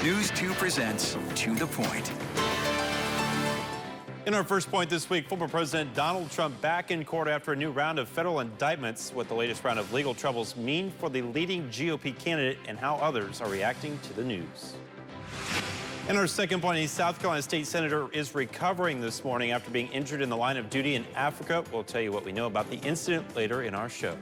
News 2 presents To the Point. In our first point this week, former President Donald Trump back in court after a new round of federal indictments. What the latest round of legal troubles mean for the leading GOP candidate and how others are reacting to the news. In our second point, a South Carolina state senator is recovering this morning after being injured in the line of duty in Africa. We'll tell you what we know about the incident later in our show.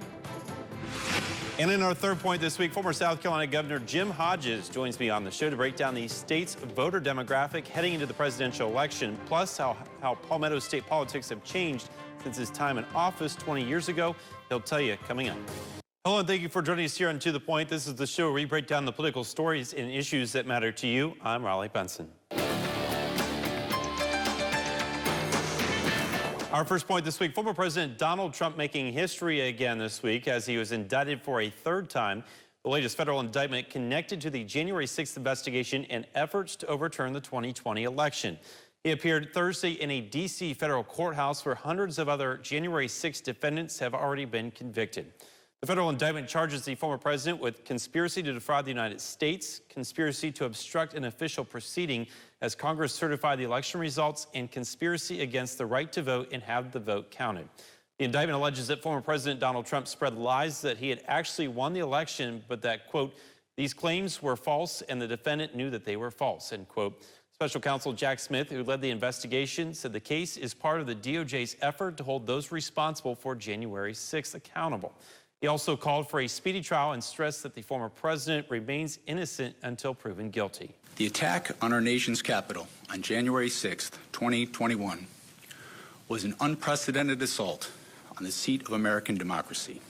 And in our third point this week, former South Carolina Governor Jim Hodges joins me on the show to break down the state's voter demographic heading into the presidential election, plus how Palmetto state politics have changed since his time in office 20 years ago. He'll tell you coming up. Hello, and thank you for joining us here on To the Point. This is the show where we break down the political stories and issues that matter to you. I'm Raleigh Benson. Our first point this week, former President Donald Trump making history again this week as he was indicted for a third time. The latest federal indictment connected to the January 6th investigation and efforts to overturn the 2020 election. He appeared Thursday in a D.C. federal courthouse where hundreds of other January 6 defendants have already been convicted. The federal indictment charges the former president with conspiracy to defraud the United States, conspiracy to obstruct an official proceeding as Congress certified the election results, and conspiracy against the right to vote and have the vote counted. The indictment alleges that former President Donald Trump spread lies that he had actually won the election, but that, quote, these claims were false and the defendant knew that they were false, end quote. Special counsel Jack Smith, who led the investigation, said the case is part of the DOJ's effort to hold those responsible for January 6th accountable. He also called for a speedy trial and stressed that the former president remains innocent until proven guilty. The attack on our nation's capital on January 6, 2021 was an unprecedented assault on the seat of American democracy.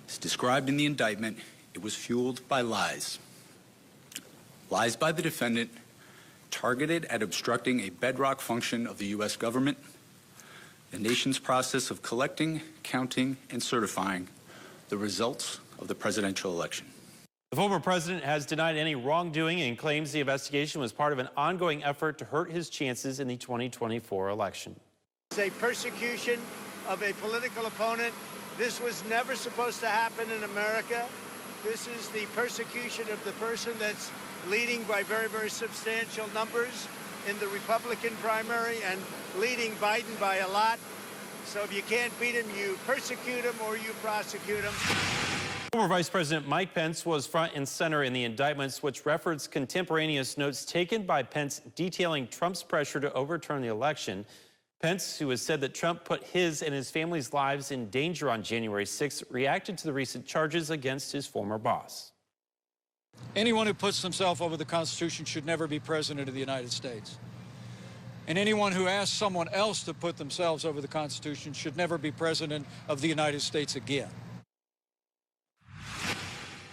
As described in the indictment, it was fueled by lies. Lies by the defendant targeted at obstructing a bedrock function of the U.S. government, the nation's process of collecting, counting, and certifying the results of the presidential election. The former president has denied any wrongdoing and claims the investigation was part of an ongoing effort to hurt his chances in the 2024 election. It's a persecution of a political opponent. This was never supposed to happen in America. This is the persecution of the person that's leading by very, very substantial numbers in the Republican primary and leading Biden by a lot. So if you can't beat him, you persecute him or you prosecute him. Former Vice President Mike Pence was front and center in the indictments, which referenced contemporaneous notes taken by Pence detailing Trump's pressure to overturn the election. Pence, who has said that Trump put his and his family's lives in danger on January 6th, reacted to the recent charges against his former boss. Anyone who puts himself over the Constitution should never be president of the United States. And anyone who asks someone else to put themselves over the Constitution should never be president of the United States again.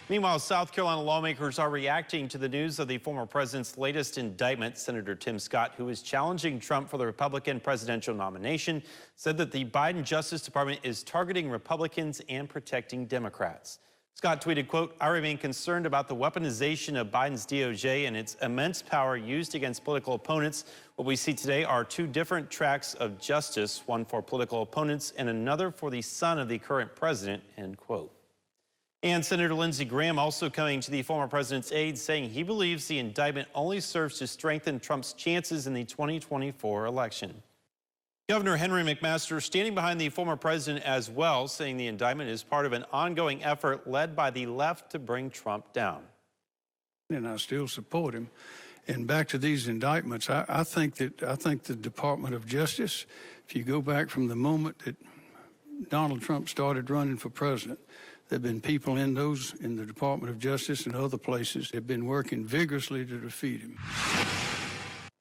Meanwhile, South Carolina lawmakers are reacting to the news of the former president's latest indictment. Senator Tim Scott, who is challenging Trump for the Republican presidential nomination, said that the Biden Justice Department is targeting Republicans and protecting Democrats. Scott tweeted, quote, I remain concerned about the weaponization of Biden's DOJ and its immense power used against political opponents. What we see today are two different tracks of justice, one for political opponents and another for the son of the current president, end quote. And Senator Lindsey Graham also coming to the former president's aid, saying he believes the indictment only serves to strengthen Trump's chances in the 2024 election. Governor Henry McMaster standing behind the former president as well, saying the indictment is part of an ongoing effort led by the left to bring Trump down. And I still support him. And back to these indictments, I think the Department of Justice, if you go back from the moment that Donald Trump started running for president, there have been people in the Department of Justice and other places that have been working vigorously to defeat him.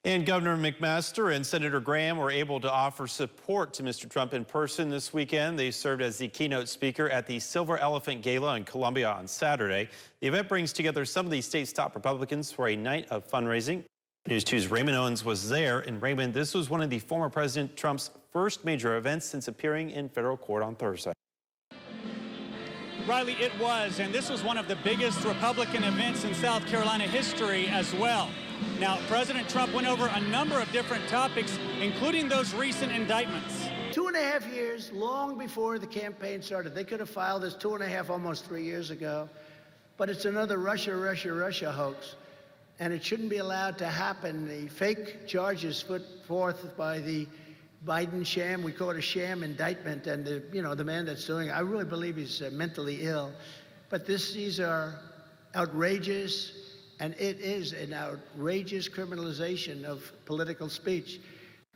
And Governor McMaster and Senator Graham were able to offer support to Mr. Trump in person this weekend. They served as the keynote speaker at the Silver Elephant Gala in Columbia on Saturday. The event brings together some of the state's top Republicans for a night of fundraising. News 2's Raymond Owens was there. And Raymond, this was one of the former President Trump's first major events since appearing in federal court on Thursday. Riley, it was, and this was one of the biggest Republican events in South Carolina history as well. Now, President Trump went over a number of different topics, including those recent indictments. 2.5 years, long before the campaign started. They could have filed this 2.5, almost 3 years ago. But it's another Russia hoax. and it shouldn't be allowed to happen. The fake charges put forth by the Biden sham, we call it a sham indictment, and the man that's doing it, I really believe he's mentally ill. But these are outrageous, and it is an outrageous criminalization of political speech.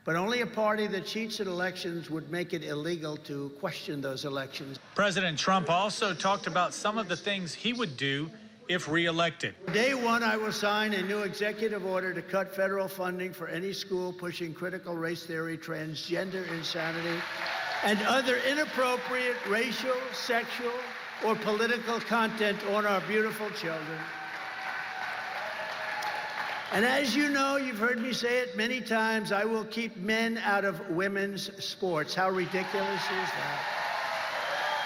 But only a party that cheats at elections would make it illegal to question those elections. President Trump also talked about some of the things he would do if reelected. Day one, I will sign a new executive order to cut federal funding for any school pushing critical race theory, transgender insanity, and other inappropriate racial, sexual, or political content on our beautiful children. And as you know, you've heard me say it many times, I will keep men out of women's sports. How ridiculous is that?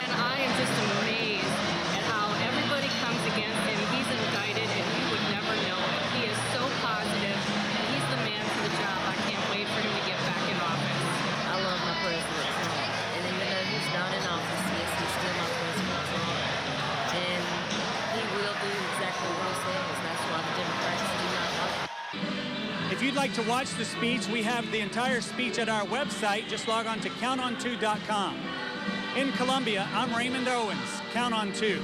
And I am just amazed at how everybody comes against him. He's indicted and you would never know it. He is so positive. He's the man for the job. I can't wait for him to get back in office. I love my president, and even though he's not in office, yes, he's still my president, and he will do exactly what he says. That's why the Democrats do not like him. If you'd like to watch the speech, we have the entire speech at our website. Just log on to counton2.com. In Columbia, I'm Raymond Owens. Count on 2.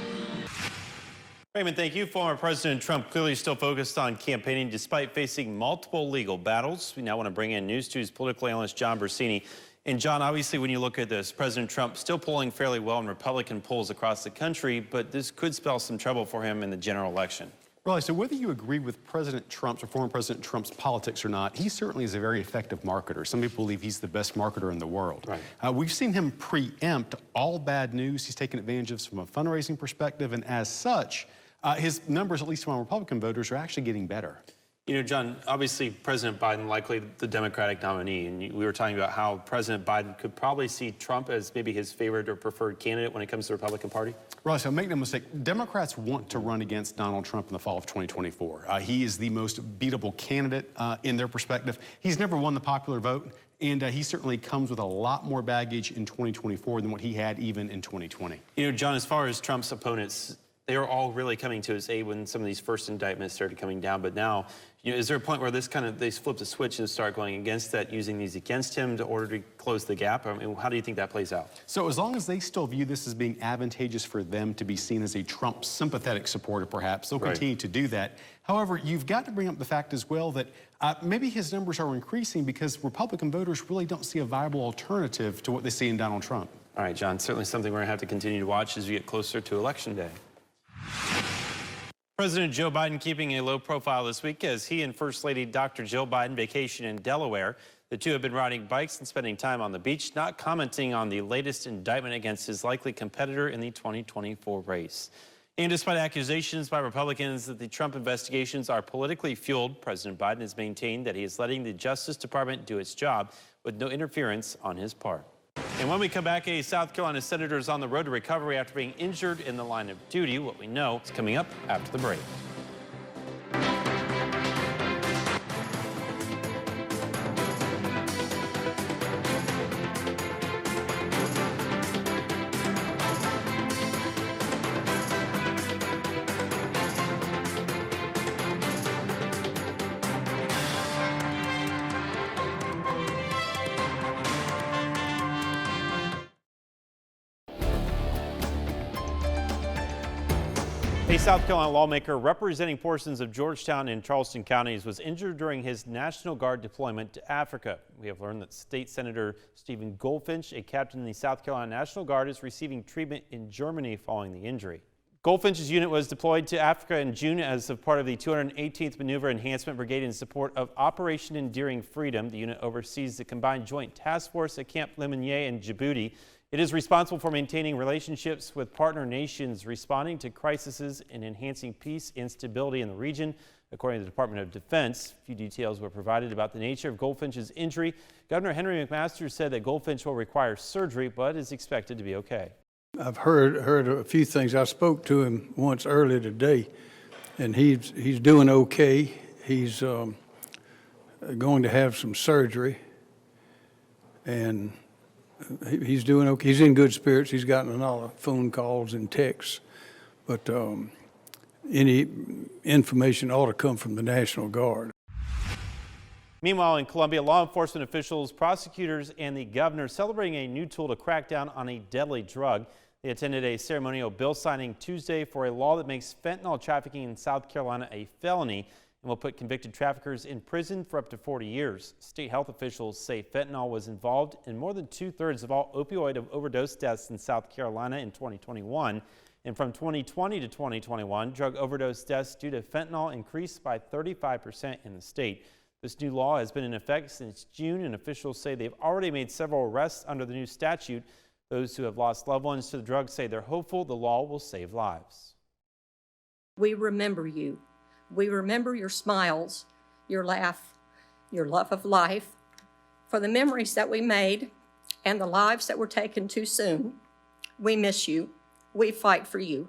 Raymond, thank you. Former President Trump clearly still focused on campaigning despite facing multiple legal battles. We now want to bring in News 2's political analyst John Bersini. And John, obviously when you look at this, President Trump still polling fairly well in Republican polls across the country, but this could spell some trouble for him in the general election. Really, so whether you agree with President Trump's or former President Trump's politics or not, he certainly is a very effective marketer. Some people believe he's the best marketer in the world. Right. We've seen him preempt all bad news. He's taken advantage of from a fundraising perspective, and as such, his numbers, at least among Republican voters, are actually getting better. You know, John, obviously President Biden likely the Democratic nominee, and we were talking about how President Biden could probably see Trump as maybe his favorite or preferred candidate when it comes to the Republican Party. Right, so make no mistake, Democrats want to run against Donald Trump in the fall of 2024. He is the most beatable candidate in their perspective. He's never won the popular vote, and he certainly comes with a lot more baggage in 2024 than what he had even in 2020. You know, John, as far as Trump's opponents, they were all really coming to his aid when some of these first indictments started coming down. But now, you know, is there a point where they flip the switch and start going against that, using these against him in order to close the gap? I mean, how do you think that plays out? So as long as they still view this as being advantageous for them to be seen as a Trump sympathetic supporter, perhaps, they'll continue to do that. However, you've got to bring up the fact as well that maybe his numbers are increasing because Republican voters really don't see a viable alternative to what they see in Donald Trump. All right, John, certainly something we're going to have to continue to watch as we get closer to Election Day. President Joe Biden keeping a low profile this week as he and First Lady Dr. Jill Biden vacation in Delaware. The two have been riding bikes and spending time on the beach, not commenting on the latest indictment against his likely competitor in the 2024 race. And despite accusations by Republicans that the Trump investigations are politically fueled, President Biden has maintained that he is letting the Justice Department do its job with no interference on his part. And when we come back, a South Carolina senator is on the road to recovery after being injured in the line of duty. What we know is coming up after the break. A South Carolina lawmaker representing portions of Georgetown and Charleston counties was injured during his National Guard deployment to Africa. We have learned that State Senator Stephen Goldfinch, a captain in the South Carolina National Guard, is receiving treatment in Germany following the injury. Goldfinch's unit was deployed to Africa in June as a part of the 218th Maneuver Enhancement Brigade in support of Operation Enduring Freedom. The unit oversees the Combined Joint Task Force at Camp Lemonnier in Djibouti. It is responsible for maintaining relationships with partner nations, responding to crises, and enhancing peace and stability in the region, according to the Department of Defense. A few details were provided about the nature of Goldfinch's injury. Governor Henry McMaster said that Goldfinch will require surgery, but is expected to be okay. I've heard a few things. I spoke to him once earlier today, and he's doing okay. He's going to have some surgery, and he's doing okay. He's in good spirits. He's gotten a lot of phone calls and texts, but any information ought to come from the National Guard. Meanwhile, in Colombia, law enforcement officials, prosecutors, and the governor celebrating a new tool to crack down on a deadly drug. They attended a ceremonial bill signing Tuesday for a law that makes fentanyl trafficking in South Carolina a felony and will put convicted traffickers in prison for up to 40 years. State health officials say fentanyl was involved in more than 2/3 of all opioid overdose deaths in South Carolina in 2021. And from 2020 to 2021, drug overdose deaths due to fentanyl increased by 35% in the state. This new law has been in effect since June, and officials say they've already made several arrests under the new statute. Those who have lost loved ones to the drug say they're hopeful the law will save lives. We remember you. We remember your smiles, your laugh, your love of life, for the memories that we made and the lives that were taken too soon. We miss you. We fight for you.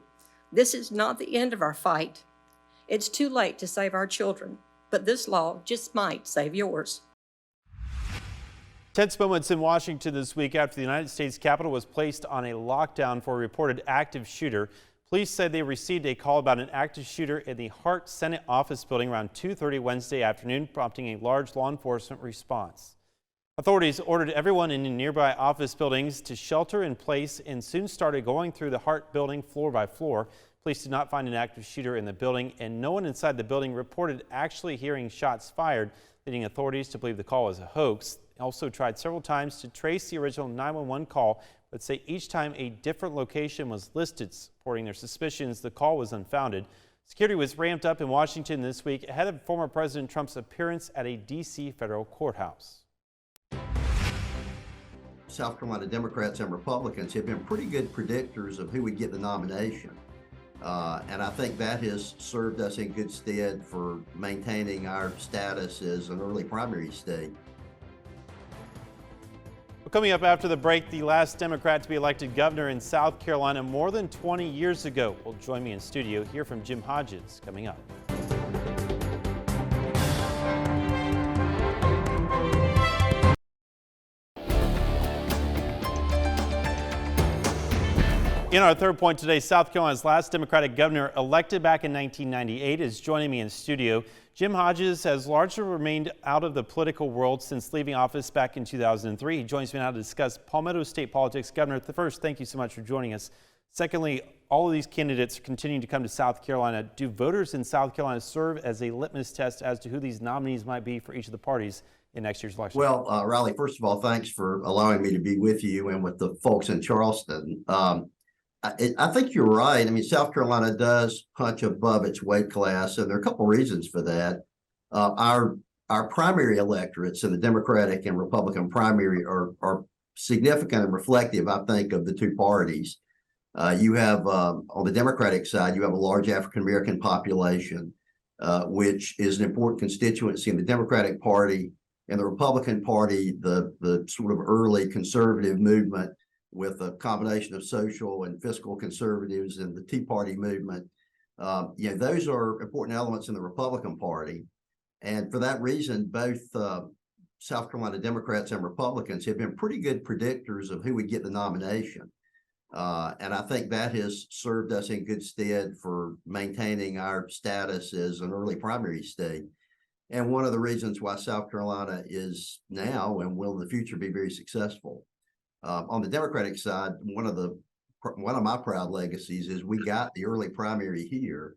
This is not the end of our fight. It's too late to save our children, but this law just might save yours. Tense moments in Washington this week after the United States Capitol was placed on a lockdown for a reported active shooter. Police said they received a call about an active shooter in the Hart Senate office building around 2:30 Wednesday afternoon, prompting a large law enforcement response. Authorities ordered everyone in the nearby office buildings to shelter in place and soon started going through the Hart building floor by floor. Police did not find an active shooter in the building, and no one inside the building reported actually hearing shots fired, leading authorities to believe the call was a hoax. They also tried several times to trace the original 911 call, but say each time a different location was listed, supporting their suspicions the call was unfounded. Security was ramped up in Washington this week ahead of former President Trump's appearance at a D.C. federal courthouse. South Carolina Democrats and Republicans have been pretty good predictors of who would get the nomination. And I think that has served us in good stead for maintaining our status as an early primary state. Well, coming up after the break, the last Democrat to be elected governor in South Carolina more than 20 years ago will join me in studio. Hear from Jim Hodges coming up. In our third point today, South Carolina's last Democratic governor elected back in 1998 is joining me in studio. Jim Hodges has largely remained out of the political world since leaving office back in 2003. He joins me now to discuss Palmetto State politics. Governor, first, thank you so much for joining us. Secondly, all of these candidates are continuing to come to South Carolina. Do voters in South Carolina serve as a litmus test as to who these nominees might be for each of the parties in next year's election? Well, Riley, first of all, thanks for allowing me to be with you and with the folks in Charleston. I think you're right. I mean, South Carolina does punch above its weight class, and there are a couple reasons for that. Our primary electorates in the Democratic and Republican primary are significant and reflective, I think, of the two parties. You have, on the Democratic side, you have a large African-American population, which is an important constituency in the Democratic Party. And the Republican Party, the sort of early conservative movement, with a combination of social and fiscal conservatives and the Tea Party movement. Those are important elements in the Republican Party. And for that reason, both South Carolina Democrats and Republicans have been pretty good predictors of who would get the nomination. And I think that has served us in good stead for maintaining our status as an early primary state. And one of the reasons why South Carolina is now and will in the future be very successful. On the Democratic side, one of my proud legacies is we got the early primary here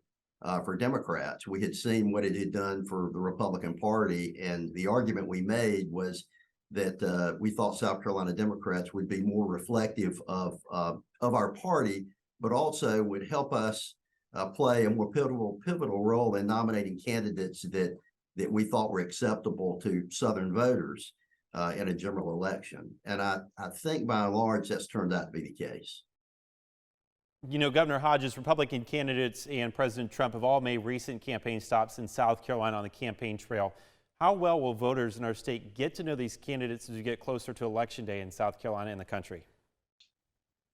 for Democrats. We had seen what it had done for the Republican Party, and the argument we made was that we thought South Carolina Democrats would be more reflective of our party, but also would help us play a more pivotal role in nominating candidates that we thought were acceptable to Southern voters in a general election. And I think by and large that's turned out to be the case. You know, Governor Hodges, Republican candidates and President Trump have all made recent campaign stops in South Carolina on the campaign trail. How well will voters in our state get to know these candidates as we get closer to Election Day in South Carolina and the country?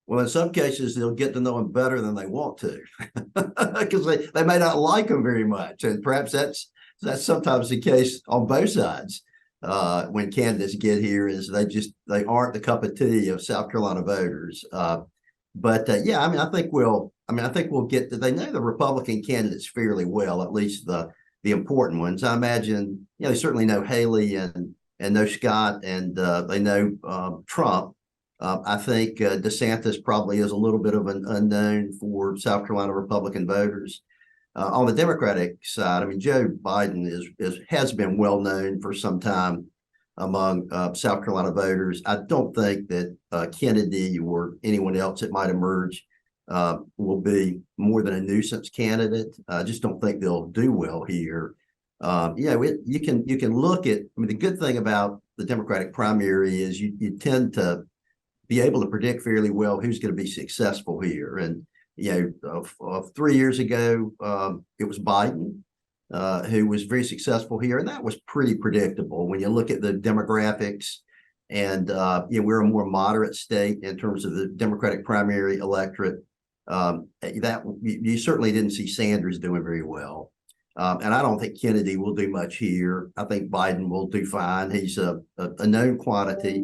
Well, in some cases, they'll get to know them better than they want to because they may not like them very much. And perhaps that's sometimes the case on both sides. When candidates get here, is they aren't the cup of tea of South Carolina voters. But I mean, I think we'll I mean, I think we'll get they know the Republican candidates fairly well, at least the important ones. I imagine, you know, they certainly know Haley and know Scott, and they know Trump. I think DeSantis probably is a little bit of an unknown for South Carolina Republican voters. On the Democratic side, I mean, Joe Biden has been well known for some time among South Carolina voters. I don't think that Kennedy or anyone else that might emerge will be more than a nuisance candidate. I just don't think they'll do well here. You know, you can look at. I mean, the good thing about the Democratic primary is you tend to be able to predict fairly well who's going to be successful here. And you know, 3 years ago, it was Biden who was very successful here, and that was pretty predictable when you look at the demographics. And you know, we're a more moderate state in terms of the Democratic primary electorate. That you certainly didn't see Sanders doing very well, and I don't think Kennedy will do much here. I think Biden will do fine. He's a known quantity,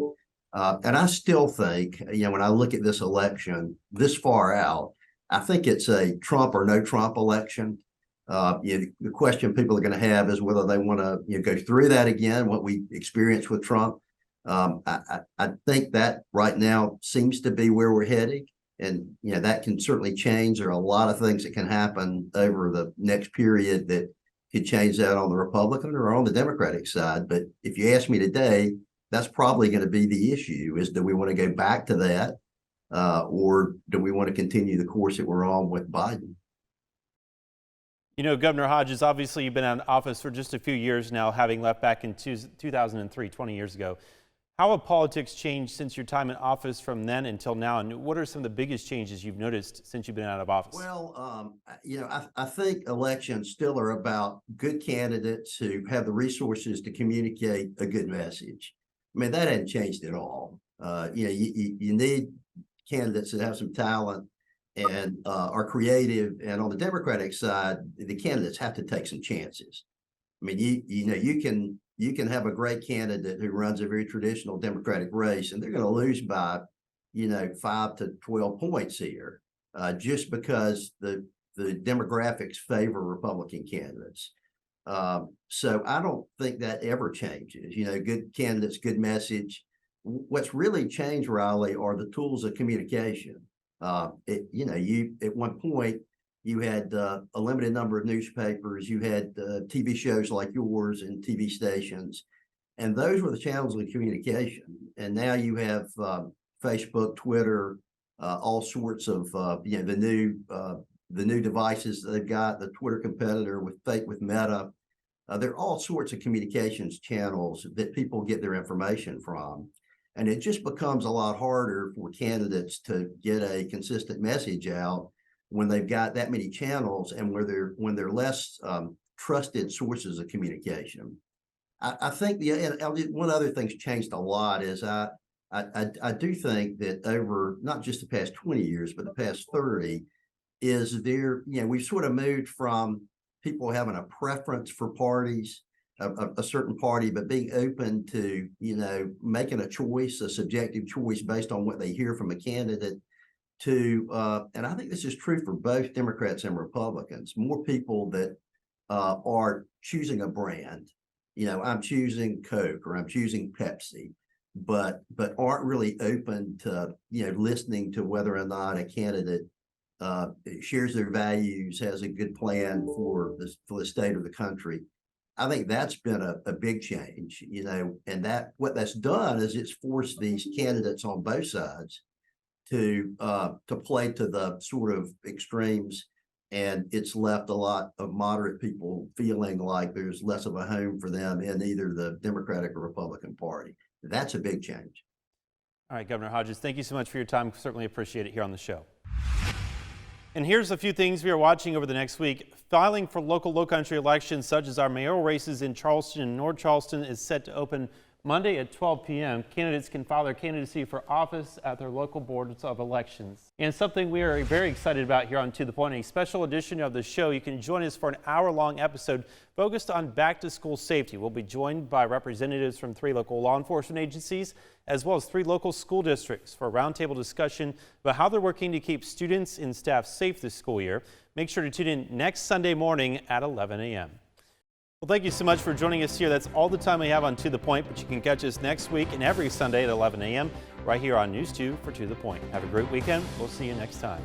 and I still think, you know, when I look at this election this far out, I think it's a Trump or no Trump election. You know, the question people are going to have is whether they want to, you know, go through that again, what we experienced with Trump. I think that right now seems to be where we're heading. And, you know, that can certainly change. There are a lot of things that can happen over the next period that could change that on the Republican or on the Democratic side. But if you ask me today, that's probably going to be the issue is, do we want to go back to that? Or do we want to continue the course that we're on with Biden? You know, Governor Hodges, obviously you've been in office for just a few years now, having left back in 2003, 20 years ago. How have politics changed since your time in office from then until now? And what are some of the biggest changes you've noticed since you've been out of office? Well, you know, I think elections still are about good candidates who have the resources to communicate a good message. I mean, that hasn't changed at all. You know, you need candidates that have some talent and are creative. And on the Democratic side, the candidates have to take some chances. I mean, you know, you can have a great candidate who runs a very traditional Democratic race, and they're going to lose by, you know, 5 to 12 points here, just because the demographics favor Republican candidates. So I don't think that ever changes. You know, good candidates, good message. What's really changed, Riley, are the tools of communication. You know, at one point you had a limited number of newspapers, you had TV shows like yours and TV stations, and those were the channels of communication. And now you have Facebook, Twitter, all sorts of you know, the new devices that they've got, the Twitter competitor with Meta. There are all sorts of communications channels that people get their information from. And it just becomes a lot harder for candidates to get a consistent message out when they've got that many channels and when they're less trusted sources of communication. I think one other thing's changed a lot is I do think that over not just the past 20 years, but the past 30, is there, you know, we've sort of moved from people having a preference for parties, a certain party, but being open to, you know, making a choice, a subjective choice based on what they hear from a candidate, to, and I think this is true for both Democrats and Republicans, more people that are choosing a brand. You know, I'm choosing Coke or I'm choosing Pepsi, but aren't really open to, you know, listening to whether or not a candidate shares their values, has a good plan for the state or the country. I think that's been a big change, you know, and what that's done is it's forced these candidates on both sides to play to the sort of extremes, and it's left a lot of moderate people feeling like there's less of a home for them in either the Democratic or Republican Party. That's a big change. All right, Governor Hodges, thank you so much for your time. Certainly appreciate it here on the show. And here's a few things we are watching over the next week. Filing for local low country elections such as our mayoral races in Charleston and North Charleston is set to open Monday at 12 p.m., candidates can file their candidacy for office at their local boards of elections. And something we are very excited about here on To The Point, a special edition of the show. You can join us for an hour-long episode focused on back-to-school safety. We'll be joined by representatives from 3 local law enforcement agencies, as well as 3 local school districts for a roundtable discussion about how they're working to keep students and staff safe this school year. Make sure to tune in next Sunday morning at 11 a.m. Well, thank you so much for joining us here. That's all the time we have on To The Point, but you can catch us next week and every Sunday at 11 a.m. right here on News 2 for To The Point. Have a great weekend. We'll see you next time.